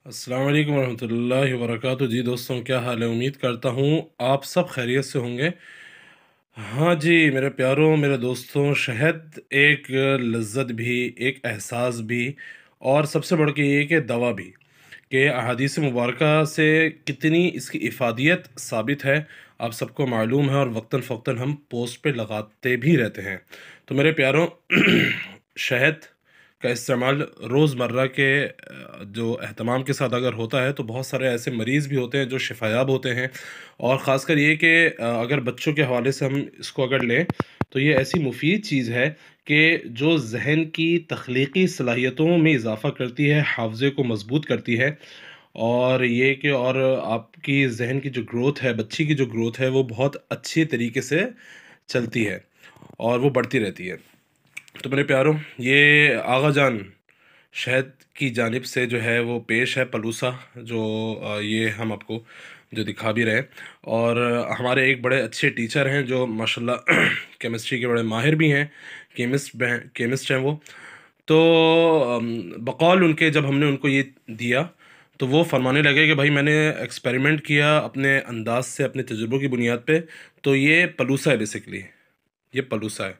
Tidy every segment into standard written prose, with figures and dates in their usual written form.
अस्सलाम वालेकुम रहमतुल्लाहि व बरकातुहू। जी दोस्तों, क्या हाल है? उम्मीद करता हूँ आप सब खैरियत से होंगे। हाँ जी मेरे प्यारों, मेरे दोस्तों, शहद एक लज्जत भी, एक एहसास भी, और सबसे बढ़ के ये कि दवा भी, कि अहादीस मुबारका से कितनी इसकी इफ़ादियत साबित है आप सबको मालूम है, और वक्तन फ़वक्तन हम पोस्ट पे लगाते भी रहते हैं। तो मेरे प्यारों, शहद का इस्तेमाल रोज़मर्रा के जो अहतमाम के साथ अगर होता है तो बहुत सारे ऐसे मरीज़ भी होते हैं जो शिफायाब होते हैं। और ख़ासकर ये कि अगर बच्चों के हवाले से हम इसको अगर लें तो ये ऐसी मुफीद चीज़ है कि जो ज़हन की तख्लीकी सलाहियतों में इजाफ़ा करती है, हाफ़ज़े को मज़बूत करती है, और ये कि और आपकी ज़हन की जो ग्रोथ है, बच्ची की जो ग्रोथ है, वो बहुत अच्छी तरीके से चलती है और वो बढ़ती रहती है। तो मेरे प्यारों, ये आगा जान शहद की जानिब से जो है वो पेश है पलूसा, जो ये हम आपको जो दिखा भी रहे हैं। और हमारे एक बड़े अच्छे टीचर हैं जो माशाल्लाह केमिस्ट्री के बड़े माहिर भी हैं, केमिस्ट हैं वो। तो बकौल उनके जब हमने उनको ये दिया तो वो फरमाने लगे कि भाई मैंने एक्सपेरिमेंट किया अपने अंदाज से, अपने तजुर्बों की बुनियाद पे, तो ये पलूसा है बेसिकली, ये पलूसा है।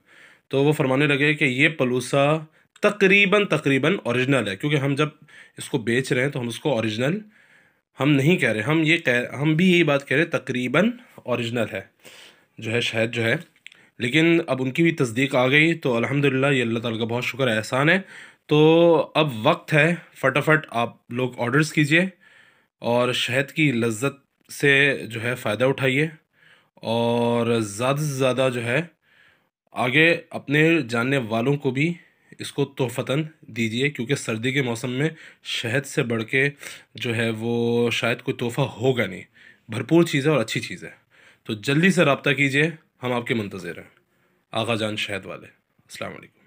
तो वो फरमाने लगे कि ये पलूसा तकरीबन तकरीबन ओरिजिनल है, क्योंकि हम जब इसको बेच रहे हैं तो हम उसको ओरिजिनल हम नहीं कह रहे, हम भी यही बात कह रहे हैं, तकरीबन ओरिजिनल है जो है शहद जो है। लेकिन अब उनकी भी तस्दीक आ गई तो अल्हम्दुलिल्लाह, ये अल्लाह ताला का बहुत शुक्र एहसान है। तो अब वक्त है, फटाफट आप लोग ऑर्डर्स कीजिए और शहद की लज्जत से जो है फ़ायदा उठाइए, और ज़्यादा से ज़्यादा जो है आगे अपने जानने वालों को भी इसको तोहफ़तन दीजिए, क्योंकि सर्दी के मौसम में शहद से बढ़ के जो है वो शायद कोई तोहफ़ा होगा नहीं। भरपूर चीज़ है और अच्छी चीज़ है। तो जल्दी से रब्ता कीजिए, हम आपके मुंतज़िर हैं। आगा जान शहद वाले। अस्सलाम वालेकुम।